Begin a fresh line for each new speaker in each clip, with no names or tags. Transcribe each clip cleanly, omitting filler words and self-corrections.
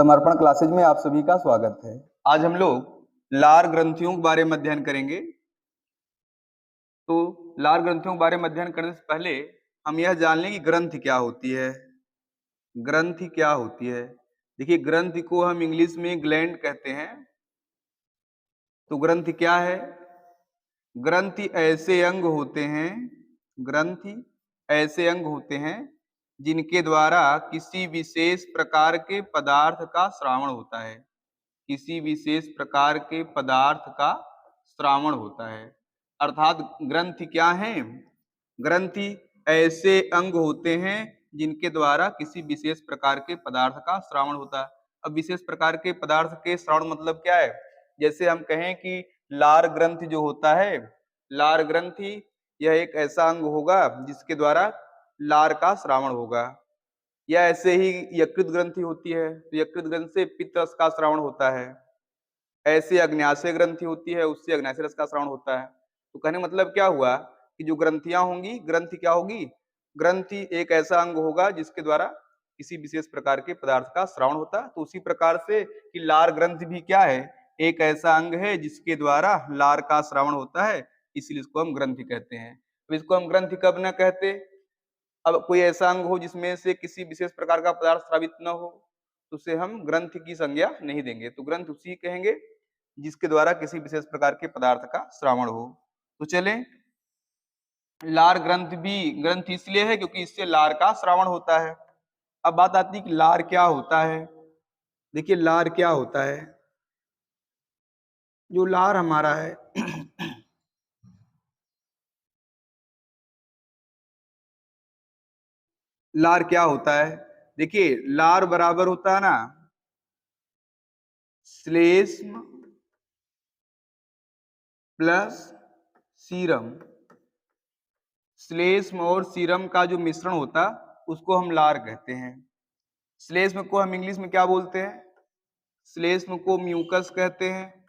समर्पण क्लासेज में आप सभी का स्वागत है। आज हम लोग लार ग्रंथियों के बारे में अध्ययन करेंगे। तो लार ग्रंथियों के बारे में अध्ययन करने से पहले हम यह जान लें कि ग्रंथि क्या होती है। ग्रंथि क्या होती है? देखिए, ग्रंथि को हम इंग्लिश में ग्लैंड कहते हैं। तो ग्रंथि क्या है? ग्रंथि ऐसे अंग होते हैं, ग्रंथि ऐसे अंग होते हैं जिनके द्वारा किसी विशेष प्रकार के पदार्थ का श्रावण होता है। किसी विशेष प्रकार के पदार्थ का श्रावण होता है। अर्थात ग्रंथि क्या है? ग्रंथि ऐसे अंग होते हैं जिनके द्वारा किसी विशेष प्रकार के पदार्थ का श्रावण होता है। अब विशेष प्रकार के पदार्थ के श्रावण मतलब क्या है? जैसे हम कहें कि लार ग्रंथि जो होता है, लार ग्रंथि यह एक ऐसा अंग होगा जिसके द्वारा लार का श्रावण होगा। या ऐसे ही यकृत ग्रंथि होती है, तो यकृत ग्रंथि से पित्त रस का श्रावण होता है। ऐसे अग्न्याशय ग्रंथि होती है, उससे अग्न्याशय रस का श्रावण होता है। तो कहने मतलब क्या हुआ कि जो ग्रंथियां होंगी, ग्रंथि क्या होगी? ग्रंथि एक ऐसा अंग होगा जिसके द्वारा किसी विशेष प्रकार के पदार्थ का श्रावण होता है। तो उसी प्रकार से कि लार ग्रंथि भी क्या है? एक ऐसा अंग है जिसके द्वारा लार का श्रावण होता है, इसलिए इसको हम ग्रंथि कहते हैं। तो इसको हम ग्रंथि कब न कहते? अब कोई ऐसा अंग हो जिसमें से किसी विशेष प्रकार का पदार्थ स्रावित न हो, तो उसे हम ग्रंथि की संज्ञा नहीं देंगे। तो ग्रंथ उसी कहेंगे जिसके द्वारा किसी विशेष प्रकार के पदार्थ का श्रावण हो। तो चले, लार ग्रंथ भी ग्रंथ इसलिए है क्योंकि इससे लार का श्रावण होता है। अब बात आती है कि लार क्या होता है। देखिए, लार क्या होता है? जो लार हमारा है लार क्या होता है? देखिए, लार बराबर होता है ना श्लेष्म प्लस सीरम। श्लेष्म और सीरम का जो मिश्रण होता उसको हम लार कहते हैं। श्लेष्म को हम इंग्लिश में क्या बोलते हैं? श्लेष्म को म्यूकस कहते हैं,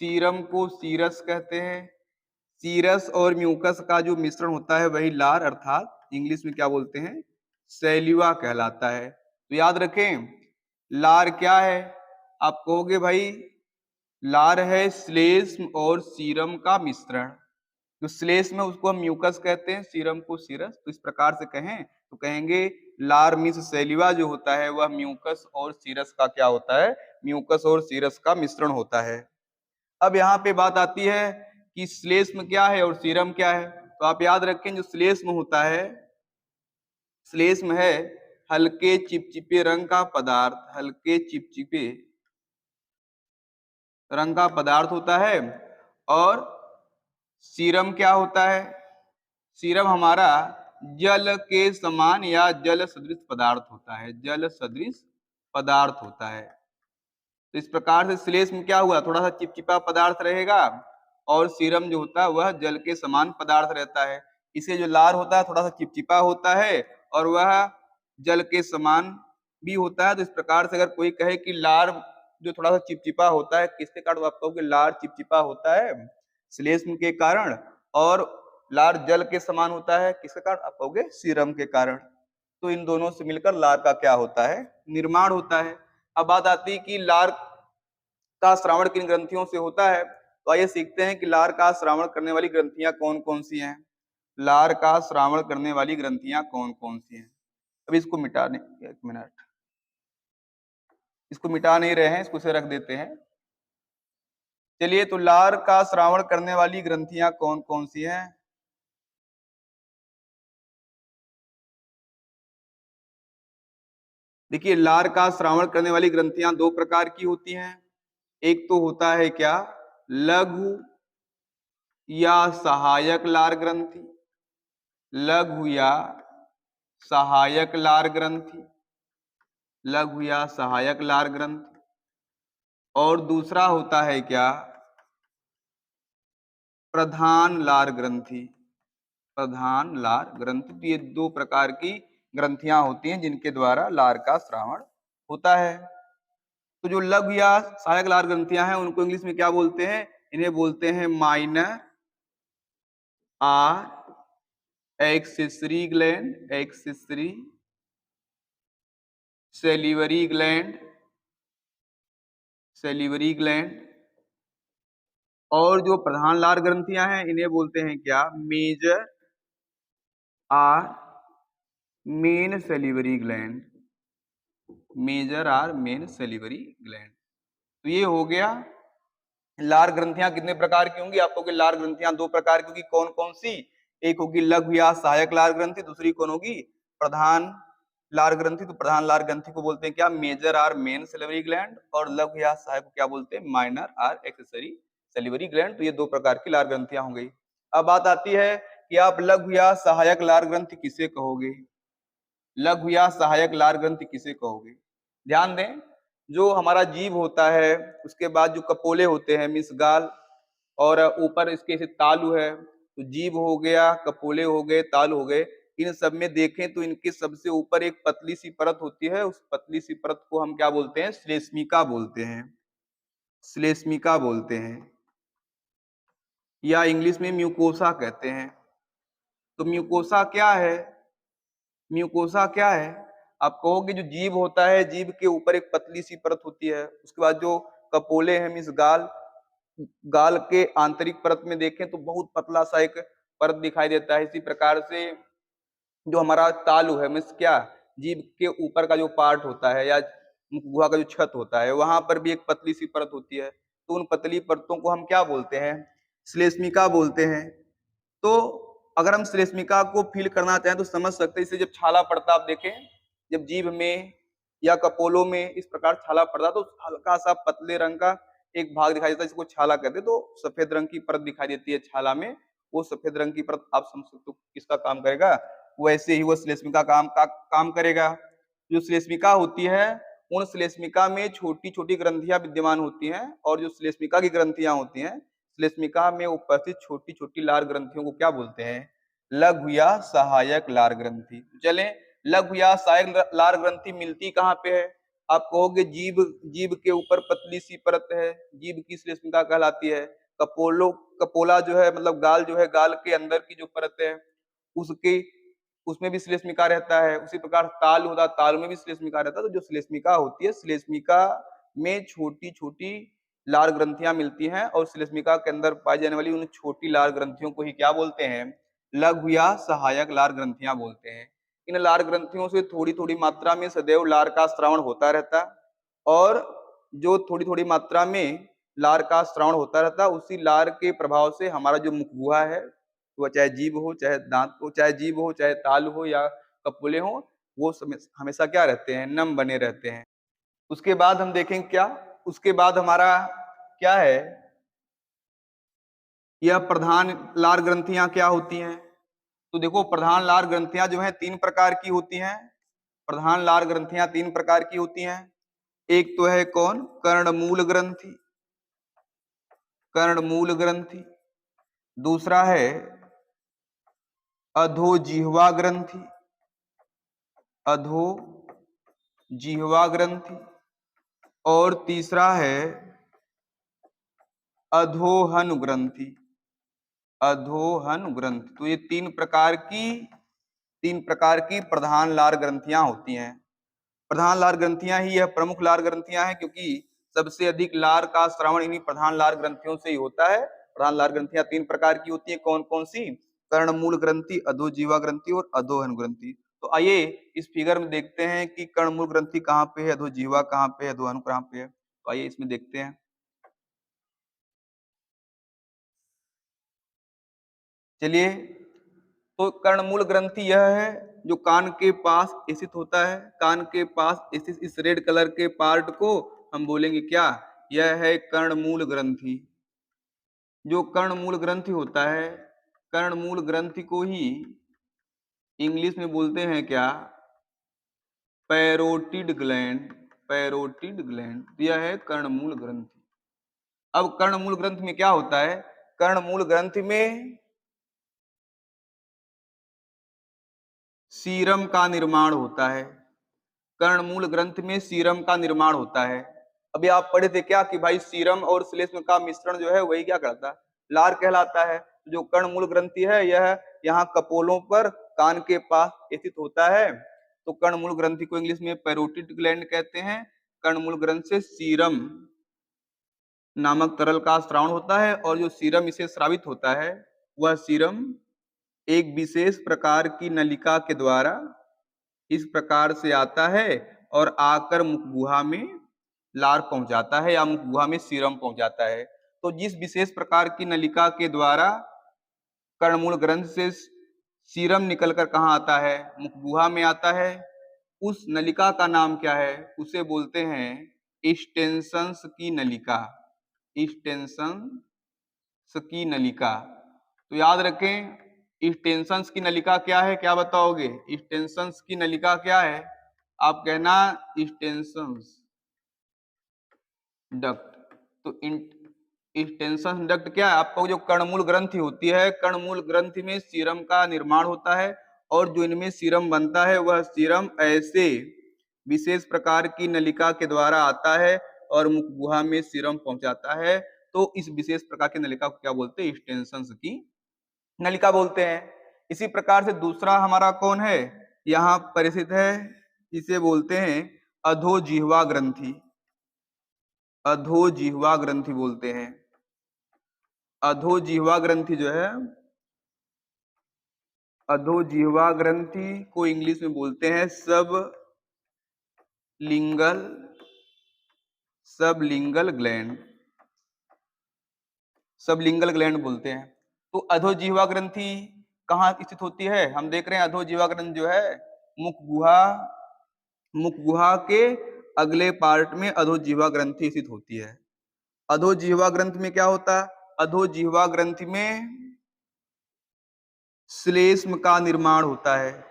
सीरम को सीरस कहते हैं। सीरस और म्यूकस का जो मिश्रण होता है वही लार अर्थात इंग्लिश में क्या बोलते हैं? सैल्यूआ कहलाता है। तो याद रखें, लार क्या है? आप कहोगे भाई लार है श्लेष्म और सीरम का मिश्रण। जो श्लेष्म है उसको हम म्यूकस कहते हैं, सीरम को सीरस। तो इस प्रकार से कहें तो कहेंगे लार मीन्स सैल्यूआ जो होता है वह म्यूकस और सीरस का क्या होता है? म्यूकस और सीरस का मिश्रण होता है। अब यहाँ पे बात आती है कि श्लेष्म क्या है और सीरम क्या है। तो आप याद रखें, जो श्लेष्म होता है, श्लेष्म है हल्के चिपचिपे रंग का पदार्थ, हल्के चिपचिपे रंग का पदार्थ होता है। और सीरम क्या होता है? सीरम हमारा जल के समान या जल सदृश पदार्थ होता है, जल सदृश पदार्थ होता है। तो इस प्रकार से श्लेष्म क्या हुआ? थोड़ा सा चिपचिपा पदार्थ रहेगा, और सीरम जो होता है वह जल के समान पदार्थ रहता है। इसे जो लार होता है थोड़ा सा चिपचिपा होता है और वह जल के समान भी होता है। तो इस प्रकार से अगर कोई कहे कि लार जो थोड़ा सा चिपचिपा होता है किसके कारण, तो आप कहोगे लार चिपचिपा होता है श्लेष्म के कारण, और लार जल के समान होता है किसके कारण, आप कहोगे सीरम के कारण। तो इन दोनों से मिलकर लार का क्या होता है? निर्माण होता है। अब बात आती है कि लार का श्रावण किन ग्रंथियों से होता है। तो आइए सीखते हैं कि लार का श्रावण करने वाली ग्रंथियां कौन कौन सी हैं। लार का श्रावण करने वाली ग्रंथियां कौन कौन सी हैं? अब इसको मिटाने, एक मिनट, इसको मिटा नहीं रहे हैं, इसको से रख देते हैं। चलिए, तो लार का श्रावण करने वाली ग्रंथियां कौन कौन सी हैं? देखिए, लार का श्रावण करने वाली ग्रंथियां दो प्रकार की होती हैं। एक तो होता है क्या, लघु या सहायक लार ग्रंथि, लघु या सहायक लार ग्रंथि, लघु या सहायक लार ग्रंथि। और दूसरा होता है क्या, प्रधान लार ग्रंथि, प्रधान लार ग्रंथि। तो ये दो प्रकार की ग्रंथियां होती हैं जिनके द्वारा लार का श्रावण होता है। तो जो लघु या सहायक लार ग्रंथियां हैं उनको इंग्लिश में क्या बोलते हैं? इन्हें बोलते हैं minor or accessory gland, accessory salivary gland, salivary gland. और जो प्रधान लार ग्रंथियां हैं इन्हें बोलते हैं क्या, major or main salivary gland. Major or main salivary gland. तो ये हो गया लार ग्रंथियां कितने प्रकार की होंगी, आपको कि लार ग्रंथियां दो प्रकार की होगी, कौन कौन सी, एक होगी लघु या सहायक लार ग्रंथि, दूसरी कौन होगी, प्रधान लार ग्रंथि। तो प्रधान लार ग्रंथि को बोलते हैं क्या, major or main salivary gland, और लघु या सहायक को क्या बोलते हैं, minor or accessory salivary gland. तो ये दो प्रकार की लार ग्रंथियां हो गई। अब बात आती है कि आप लघु या सहायक लार ग्रंथि किसे कहोगे, लघु या सहायक लार ग्रंथि किसे कहोगे। ध्यान दें, जो हमारा जीभ होता है, उसके बाद जो कपोले होते हैं मीन्स गाल, और ऊपर इसके से तालु है, तो जीभ हो गया, कपोले हो गए, तालु हो गए, इन सब में देखें तो इनके सबसे ऊपर एक पतली सी परत होती है, उस पतली सी परत को हम क्या बोलते हैं, श्लेष्मिका बोलते हैं, श्लेष्मिका बोलते हैं, या इंग्लिश में म्यूकोसा कहते हैं। तो म्यूकोसा क्या है, म्यूकोसा क्या है, आप कहोगे जो जीभ होता है, जीभ के ऊपर एक पतली सी परत होती है, उसके बाद जो कपोले हैं मीन्स गाल, गाल के आंतरिक परत में देखें तो बहुत पतला सा एक परत दिखाई देता है। इसी प्रकार से जो हमारा तालु है मीन्स क्या, जीभ के ऊपर का जो पार्ट होता है या मुख गुहा का जो छत होता है, वहां पर भी एक पतली सी परत होती है, तो उन पतली परतों को हम क्या बोलते हैं, श्लेष्मिका बोलते हैं। तो अगर हम श्लेष्मिका को फील करना चाहें तो समझ सकते हैं, इसे जब छाला पड़ता आप देखें, जब जीभ में या कपोलों में इस प्रकार छाला पड़ता तो हल्का सा पतले रंग का एक भाग दिखाई देता है, जिसको छाला कहते हैं। तो सफेद रंग की परत दिखाई देती है छाला में, वो सफेद रंग की परत आप समझ सकते हो किसका काम करेगा, वैसे ही वो श्लेष्मिका काम करेगा। जो श्लेष्मिका होती है, उन श्लेष्मिका में छोटी छोटी ग्रंथियां विद्यमान होती हैं, और जो श्लेष्मिका की ग्रंथियां होती हैं, श्लेष्मिका में उपस्थित छोटी छोटी लार ग्रंथियों को क्या बोलते हैं, लघु या सहायक लार ग्रंथि। चले, लघु या सहायक लार ग्रंथि मिलती कहाँ पे है, आप कहोगे जीभ, जीभ के ऊपर पतली सी परत है, जीभ की श्लेष्मिका कहलाती है। कपोलो, कपोला जो है मतलब गाल जो है, गाल के अंदर की जो परत है उसके, उसमें भी श्लेष्मिका रहता है। उसी प्रकार ताल होता है, ताल में भी श्लेष्मिका रहता है। तो जो श्लेष्मिका होती है, श्लेष्मिका में छोटी छोटी लार ग्रंथियां मिलती हैं, और श्लेष्मिका के अंदर पाई जाने वाली उन छोटी लार ग्रंथियों को ही क्या बोलते हैं, लघु या सहायक लार ग्रंथियां बोलते हैं। इन लार ग्रंथियों से थोड़ी थोड़ी मात्रा में सदैव लार का श्रावण होता रहता है, और जो थोड़ी थोड़ी मात्रा में लार का श्रावण होता रहता है, उसी लार के प्रभाव से हमारा जो मुख गुहा है, वह चाहे जीभ हो, चाहे दांत हो, चाहे जीभ हो, चाहे ताल हो या कपोले हो, वो हमेशा क्या रहते हैं, नम बने रहते हैं। उसके बाद हम देखेंगे क्या, उसके बाद हमारा क्या है, यह प्रधान लार ग्रंथियां क्या होती हैं। तो देखो, प्रधान लार ग्रंथियां जो है तीन प्रकार की होती हैं, प्रधान लार ग्रंथियां तीन प्रकार की होती हैं। एक तो है कौन, कर्णमूल ग्रंथि, कर्णमूल ग्रंथि। दूसरा है अधोजिह्वा ग्रंथि, अधोजिह्वा ग्रंथि। और तीसरा है अधोहनु ग्रंथि, अधोहनु ग्रंथि। तो ये तीन प्रकार की प्रधान लार ग्रंथियां होती हैं। प्रधान लार ग्रंथियां ही यह प्रमुख लार ग्रंथियां हैं, क्योंकि सबसे अधिक लार का श्रवण इन्हीं प्रधान लार ग्रंथियों से ही होता है। प्रधान लार ग्रंथियां तीन प्रकार की होती हैं, कौन कौन सी, कर्णमूल ग्रंथि, अधोजीवा ग्रंथि और अधोहन ग्रंथि। तो आइए इस फिगर में देखते हैं कि कर्णमूल ग्रंथि कहाँ पे है, अधोजीवा कहाँ पे है, अधोहन कहाँ पे है। तो आइए इसमें देखते हैं। चलिए, तो कर्णमूल ग्रंथि यह है जो कान के पास स्थित होता है, कान के पास स्थित इस रेड कलर के पार्ट को हम बोलेंगे क्या, यह है कर्णमूल ग्रंथि। जो कर्णमूल ग्रंथि होता है, कर्णमूल ग्रंथि को ही इंग्लिश में बोलते हैं क्या, पैरोटिड ग्लैंड, पैरोटिड ग्लैंड। यह है कर्णमूल ग्रंथि। अब कर्णमूल ग्रंथि में क्या होता है, कर्णमूल ग्रंथि में सीरम का निर्माण होता है, कर्णमूल ग्रंथि में सीरम का निर्माण होता है। अभी आप पढ़े थे क्या कि भाई सीरम और श्लेष्म का मिश्रण जो है वही क्या करता है, लार कहलाता है। जो कर्णमूल ग्रंथि है यह यहाँ कपोलों पर कान के पास स्थित होता है। तो कर्णमूल ग्रंथि को इंग्लिश में पैरोटिड ग्लैंड कहते हैं। कर्णमूल ग्रंथि से सीरम नामक तरल का स्रावण होता है और जो सीरम इसे स्रावित होता है वह सीरम एक विशेष प्रकार की नलिका के द्वारा इस प्रकार से आता है और आकर मुखगुहा में लार पहुंच जाता है या मुखगुहा में सीरम पहुंच जाता है। तो जिस विशेष प्रकार की नलिका के द्वारा कर्णमूल ग्रंथ से सीरम निकलकर कहाँ आता है, मुखगुहा में आता है, उस नलिका का नाम क्या है, उसे बोलते हैं स्टेनसंस की नलिका। स्टेनसंस की नलिका। तो याद रखें स्टेनसंस की नलिका क्या है, क्या बताओगे? स्टेनसंस की नलिका क्या है? आप कहना स्टेनसंस डक्ट। तो स्टेनसन डक्ट क्या है? आपका जो कर्णमूल ग्रंथि होती है, कर्णमूल ग्रंथि में सीरम का निर्माण होता है और जो इनमें सीरम बनता है वह सीरम ऐसे विशेष प्रकार की नलिका के द्वारा आता है और मुखगुहा में सीरम पहुंचाता है। तो इस विशेष प्रकार की नलिका को क्या बोलते हैं? स्टेनसंस की नलिका बोलते हैं। इसी प्रकार से दूसरा हमारा कौन है, यहाँ परिचित है, इसे बोलते हैं अधोजिह्वा ग्रंथि। अधोजिह्वा ग्रंथि बोलते हैं। अधोजिह्वा ग्रंथि जो है, अधोजिह्वा ग्रंथि को इंग्लिश में बोलते हैं सबलिंगल ग्लैंड। सबलिंगल ग्लैंड बोलते हैं। तो अधोजिह्वा ग्रंथि कहाँ स्थित होती है? हम देख रहे हैं अधोजिह्वा ग्रंथि जो है मुखगुहा के अगले पार्ट में अधोजिह्वा ग्रंथि स्थित होती है। अधोजिह्वा ग्रंथि में क्या होता है? अधोजिह्वा ग्रंथि में श्लेष्म का निर्माण होता है।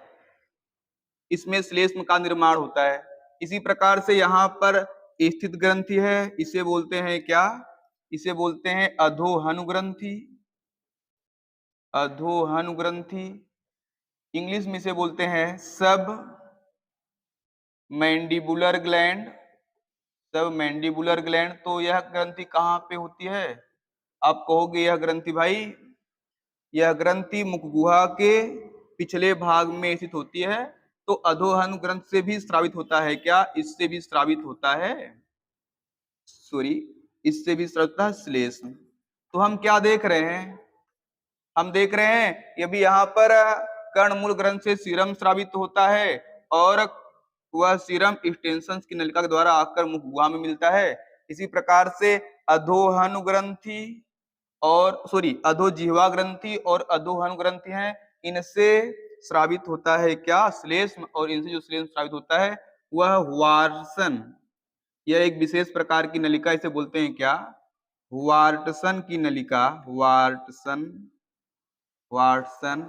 इसमें श्लेष्म का निर्माण होता है। इसी प्रकार से यहाँ पर स्थित ग्रंथि है, इसे बोलते हैं क्या? इसे बोलते हैं अधोहनु ग्रंथि। अधोहनु ग्रंथि इंग्लिश में इसे बोलते हैं सब मैंडिबुलर ग्लैंड। सब मैंडिबुलर ग्लैंड। तो यह ग्रंथि कहाँ पे होती है? आप कहोगे यह ग्रंथि भाई, यह ग्रंथि मुखगुहा के पिछले भाग में स्थित होती है। तो अधोहनु ग्रंथ से भी स्रावित होता है क्या? इससे भी स्रावित होता है, सॉरी, इससे भी स्रावित होता है श्लेष्म। तो हम क्या देख रहे हैं? हम देख रहे हैं ये भी यहाँ पर कर्णमूल ग्रंथ से सीरम स्रावित होता है और वह सीरम स्टेनसंस की नलिका के द्वारा आकर मुखगुहा में मिलता है। इसी प्रकार से अधोहनु ग्रंथि और अधोजिह्वा ग्रंथि और अधोहनु ग्रंथि हैं, इनसे स्रावित होता है क्या? श्लेष्म। और इनसे जो श्लेष्म स्रावित होता है वह वार्सन। यह एक विशेष प्रकार की नलिका, इसे बोलते हैं क्या? वार्टसन की नलिका। वार्टसन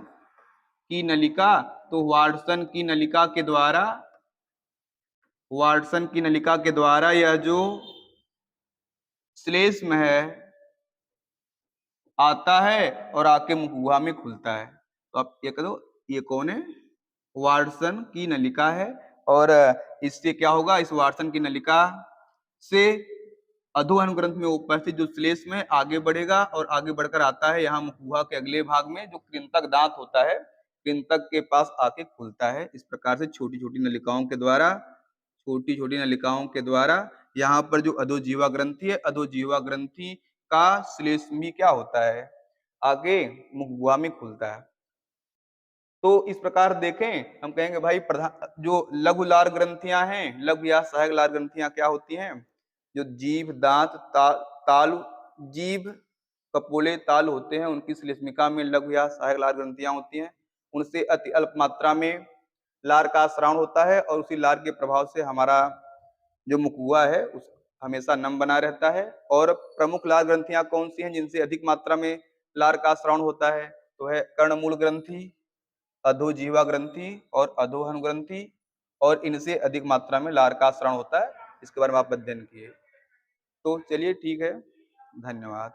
की नलिका। तो वार्टसन की नलिका के द्वारा यह जो श्लेष्म है आता है और आके मुखगुहा में खुलता है। तो आप ये कहो ये कौन है? वाटसन की नलिका है। और इससे क्या होगा? इस वाटसन की नलिका से अधोहनु ग्रंथ में उपस्थित जो श्लेष्म है आगे बढ़ेगा और आगे बढ़कर आता है यहाँ मुखगुहा के अगले भाग में, जो कृंतक दांत होता है, कृंतक के पास आके खुलता है। इस प्रकार से छोटी छोटी नलिकाओं के द्वारा यहाँ पर जो अधोजिह्वा ग्रंथि है, अधोजिह्वा ग्रंथि का श्लेष्म भी क्या होता है? आगे मुखगुहा में खुलता है। तो इस प्रकार देखें, हम कहेंगे भाई प्रधान जो लघु लार ग्रंथियां हैं, लघु या सहायक लार ग्रंथियां क्या होती हैं? जो जीभ, दांत, तालु, जीभ, कपोले, ताल होते हैं, उनकी श्लेष्मिका में लघु या सहायक लार ग्रंथियां होती हैं। उनसे अति अल्प मात्रा में लार का स्राव होता है और उसी लार के प्रभाव से हमारा जो मुखगुहा है उस हमेशा नम बना रहता है। और प्रमुख लार ग्रंथियां कौन सी हैं जिनसे अधिक मात्रा में लार का स्राव होता है? तो है कर्णमूल ग्रंथि, अधोजिह्वा ग्रंथि और अधोहनु ग्रंथि, और इनसे अधिक मात्रा में लार का स्राव होता है। इसके बारे में आप अध्ययन किए। तो चलिए ठीक है, धन्यवाद।